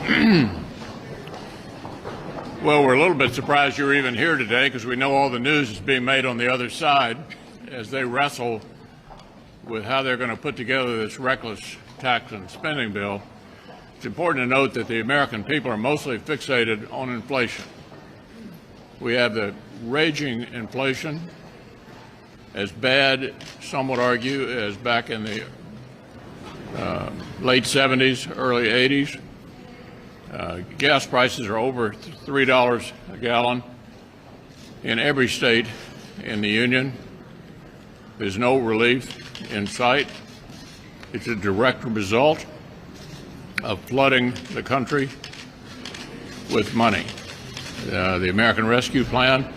Well, we're a little bit surprised you're even here today because we know all the news is being made on the other side as they wrestle with how they're going to put together this reckless tax and spending bill. It's important to note that the American people are mostly fixated on inflation. We have the raging inflation, as bad, some would argue, as back in the late 70s, early 80s. Gas prices are over $3 a gallon in every state in the Union. There's no relief in sight. It's a direct result of flooding the country with money. The American Rescue Plan,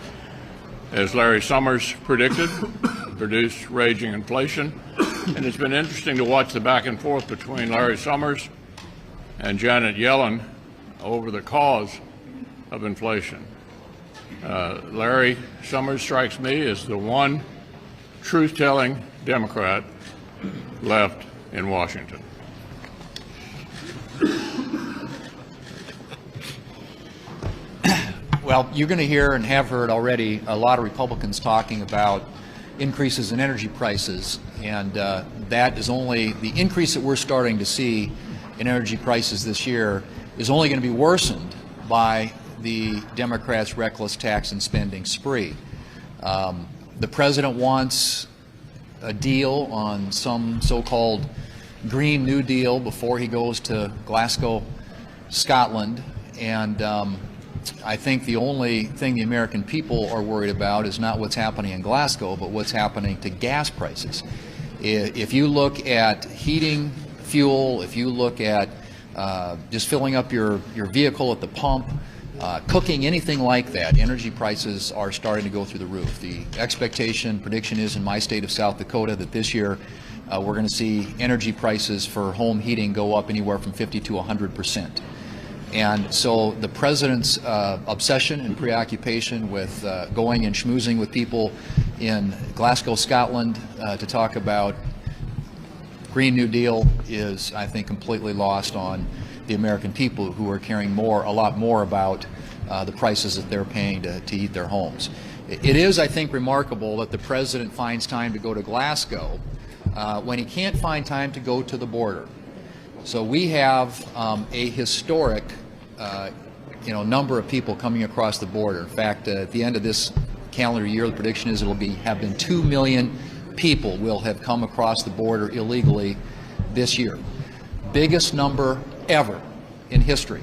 as Larry Summers predicted, produced raging inflation. And it's been interesting to watch the back and forth between Larry Summers and Janet Yellen over the cause of inflation. Larry Summers strikes me as the one truth-telling Democrat left in Washington. Well, you're going to hear and have heard already a lot of Republicans talking about increases in energy prices, and that is only the increase that we're starting to see in energy prices this year is only going to be worsened by the Democrats' reckless tax and spending spree. The president wants a deal on some so-called Green New Deal before he goes to Glasgow, Scotland, and I think the only thing the American people are worried about is not what's happening in Glasgow, but what's happening to gas prices. If you look at heating fuel, if you look at just filling up your vehicle at the pump, cooking, anything like that, energy prices are starting to go through the roof. The prediction is in my state of South Dakota that this year we're going to see energy prices for home heating go up anywhere from 50 to 100%. And so the president's obsession and preoccupation with going and schmoozing with people in Glasgow, Scotland to talk about Green New Deal is, I think, completely lost on the American people who are caring a lot more about the prices that they're paying to heat their homes. It is, I think, remarkable that the president finds time to go to Glasgow when he can't find time to go to the border. So we have a historic number of people coming across the border. In fact, at the end of this calendar year, the prediction is have been 2 million people will have come across the border illegally this year. Biggest number ever in history,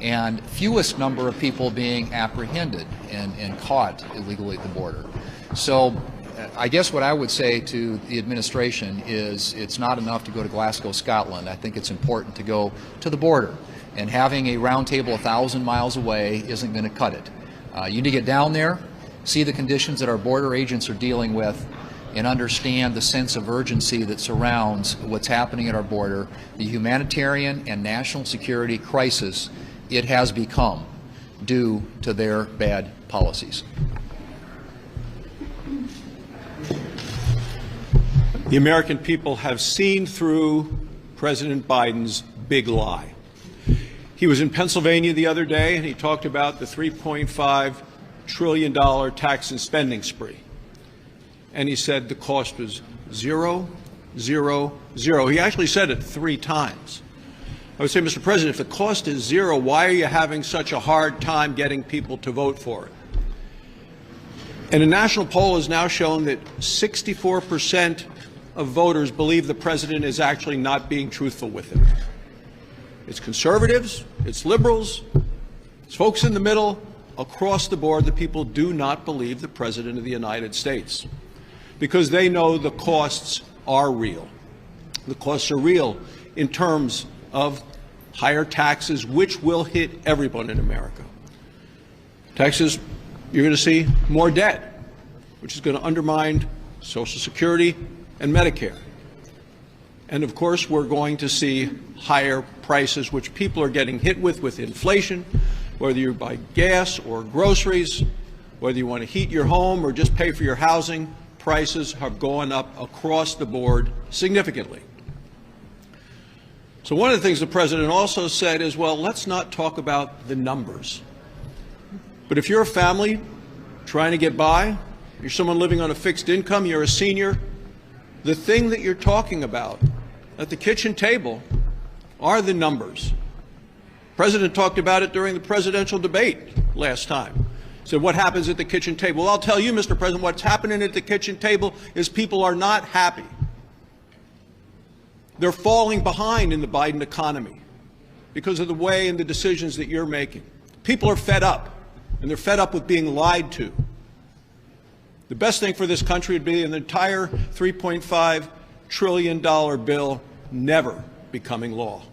and fewest number of people being apprehended and caught illegally at the border. So I guess what I would say to the administration is it's not enough to go to Glasgow, Scotland. I think it's important to go to the border. And having a round table 1,000 miles away isn't going to cut it. You need to get down there, see the conditions that our border agents are dealing with, and understand the sense of urgency that surrounds what's happening at our border, the humanitarian and national security crisis it has become due to their bad policies. The American people have seen through President Biden's big lie. He was in Pennsylvania the other day, and he talked about the $3.5 trillion tax and spending spree. And he said the cost was 0, 0, 0. He actually said it 3 times. I would say, Mr. President, if the cost is 0, why are you having such a hard time getting people to vote for it? And a national poll has now shown that 64% of voters believe the president is actually not being truthful with them. It's conservatives, it's liberals, it's folks in the middle. Across the board, the people do not believe the President of the United States because they know the costs are real. The costs are real in terms of higher taxes, which will hit everyone in America. Taxes, you're going to see more debt, which is going to undermine Social Security and Medicare. And of course, we're going to see higher prices, which people are getting hit with inflation, whether you buy gas or groceries, whether you want to heat your home or just pay for your housing, prices have gone up across the board significantly. So one of the things the president also said is, well, let's not talk about the numbers. But if you're a family trying to get by, you're someone living on a fixed income, you're a senior, the thing that you're talking about at the kitchen table are the numbers. The president talked about it during the presidential debate last time. So what happens at the kitchen table? Well, I'll tell you, Mr. President, what's happening at the kitchen table is people are not happy. They're falling behind in the Biden economy because of the way and the decisions that you're making. People are fed up, and they're fed up with being lied to. The best thing for this country would be an entire $3.5 trillion bill never becoming law.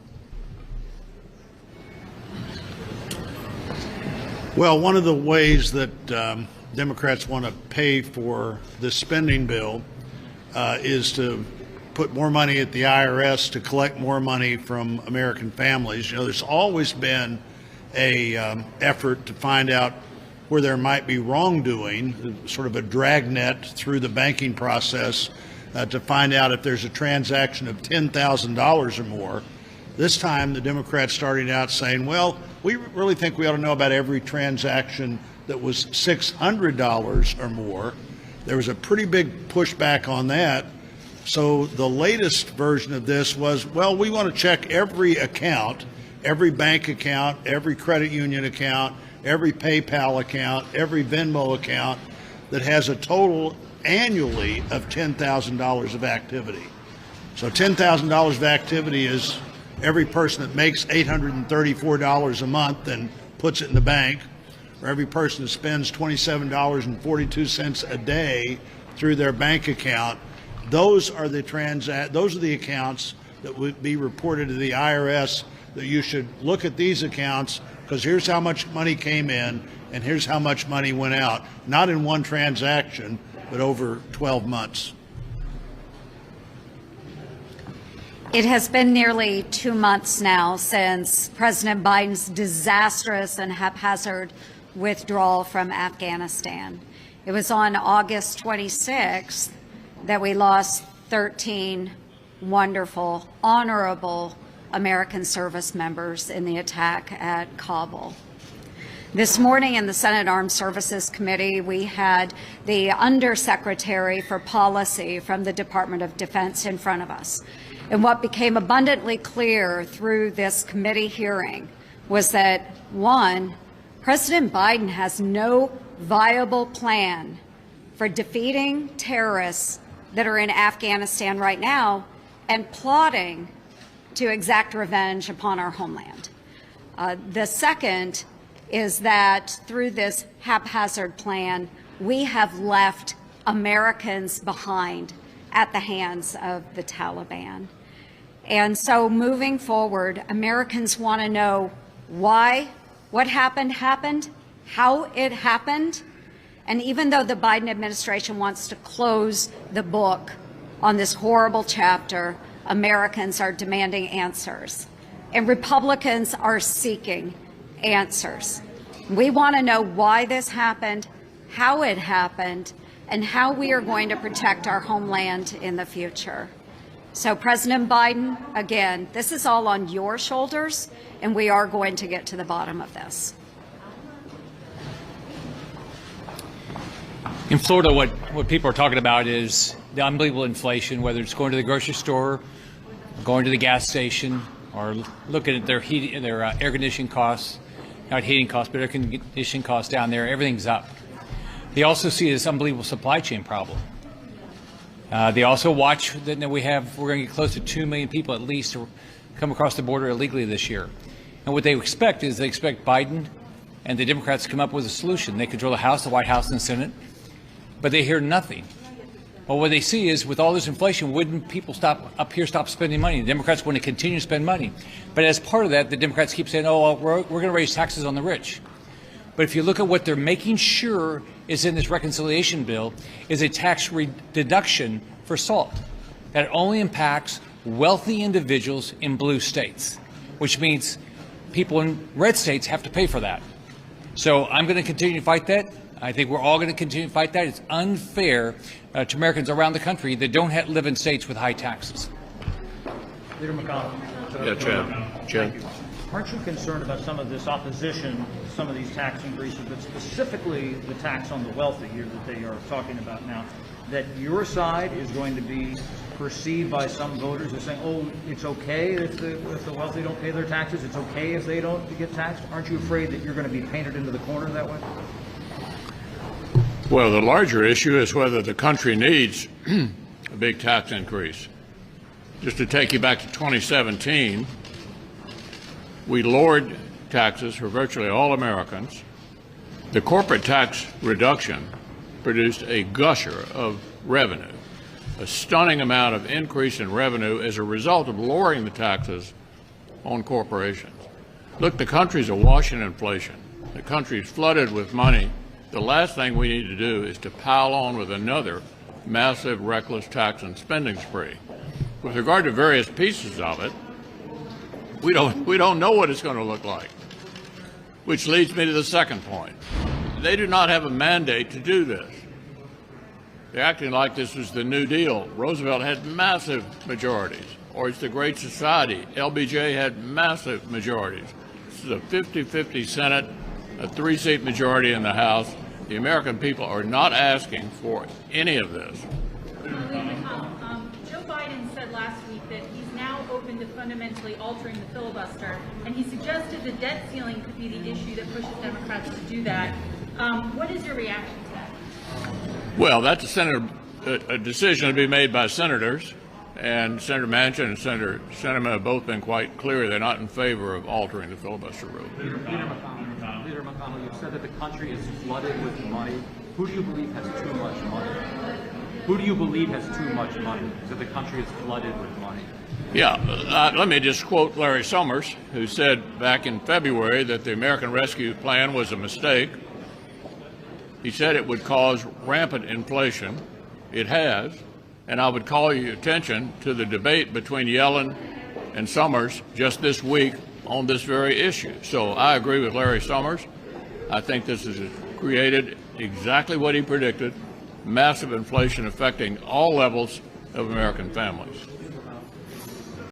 Well, one of the ways that Democrats want to pay for this spending bill is to put more money at the IRS to collect more money from American families. You know, there's always been a effort to find out where there might be wrongdoing, sort of a dragnet through the banking process to find out if there's a transaction of $10,000 or more. This time, the Democrats started out saying, well, we really think we ought to know about every transaction that was $600 or more. There was a pretty big pushback on that. So the latest version of this was, well, we want to check every account, every bank account, every credit union account, every PayPal account, every Venmo account that has a total annually of $10,000 of activity. So $10,000 of activity is every person that makes $834 a month and puts it in the bank, or every person that spends $27.42 a day through their bank account. Those are the accounts that would be reported to the IRS, that you should look at these accounts because here's how much money came in and here's how much money went out, not in one transaction, but over 12 months. It has been nearly 2 months now since President Biden's disastrous and haphazard withdrawal from Afghanistan. It was on August 26th that we lost 13 wonderful, honorable American service members in the attack at Kabul. This morning in the Senate Armed Services Committee, we had the Undersecretary for Policy from the Department of Defense in front of us. And what became abundantly clear through this committee hearing was that, one, President Biden has no viable plan for defeating terrorists that are in Afghanistan right now and plotting to exact revenge upon our homeland. The second is that through this haphazard plan, we have left Americans behind at the hands of the Taliban. And so moving forward, Americans want to know why what happened, how it happened. And even though the Biden administration wants to close the book on this horrible chapter, Americans are demanding answers. And Republicans are seeking answers. We want to know why this happened, how it happened, and how we are going to protect our homeland in the future. So President Biden, again, this is all on your shoulders, and we are going to get to the bottom of this. In Florida, what people are talking about is the unbelievable inflation, whether it's going to the grocery store, going to the gas station, or looking at their air conditioning costs, not heating costs, but air conditioning costs down there. Everything's up. They also see this unbelievable supply chain problem. They also watch that we're going to get close to 2 million people at least to come across the border illegally this year. And what they expect is they expect Biden and the Democrats to come up with a solution. They control the House, the White House, and the Senate, but they hear nothing. Well, what they see is with all this inflation, wouldn't people stop spending money? The Democrats want to continue to spend money. But as part of that, the Democrats keep saying, oh, well, we're going to raise taxes on the rich. But if you look at what they're making sure is in this reconciliation bill is a tax deduction for salt that only impacts wealthy individuals in blue states, which means people in red states have to pay for that. So I'm going to continue to fight that. I think we're all going to continue to fight that. It's unfair to Americans around the country that don't live in states with high taxes. Leader McConnell. Yeah, Chad. Thank you. Aren't you concerned about some of this opposition, some of these tax increases, but specifically the tax on the wealthy here that they are talking about now, that your side is going to be perceived by some voters as saying, oh, it's okay if the wealthy don't pay their taxes, it's okay if they don't get taxed? Aren't you afraid that you're going to be painted into the corner that way? Well, the larger issue is whether the country needs a big tax increase. Just to take you back to 2017, we lowered taxes for virtually all Americans. The corporate tax reduction produced a gusher of revenue, a stunning amount of increase in revenue as a result of lowering the taxes on corporations. Look, the country's awash in inflation. The country's flooded with money. The last thing we need to do is to pile on with another massive, reckless tax and spending spree. With regard to various pieces of it, we don't know what it's going to look like, which leads me to the second point. They do not have a mandate to do this. They're acting like this was the New Deal. Roosevelt had massive majorities, or it's the Great Society. LBJ had massive majorities. This is a 50-50 Senate, a 3-seat majority in the House. The American people are not asking for any of this. Joe Biden said last week that he's now open to fundamentally altering the filibuster, and he suggested the debt ceiling could be the issue that pushes Democrats to do that. What is your reaction to that? Well, that's a decision to be made by senators, and Senator Manchin and Senator Sinema have both been quite clear they're not in favor of altering the filibuster rule. Leader McConnell, you've said that the country is flooded with money. Who do you believe has too much money? Who do you believe has too much money? That the country is flooded with money? Yeah, let me just quote Larry Summers, who said back in February that the American Rescue Plan was a mistake. He said it would cause rampant inflation. It has. And I would call your attention to the debate between Yellen and Summers just this week on this very issue. So I agree with Larry Summers. I think this has created exactly what he predicted, massive inflation affecting all levels of American families.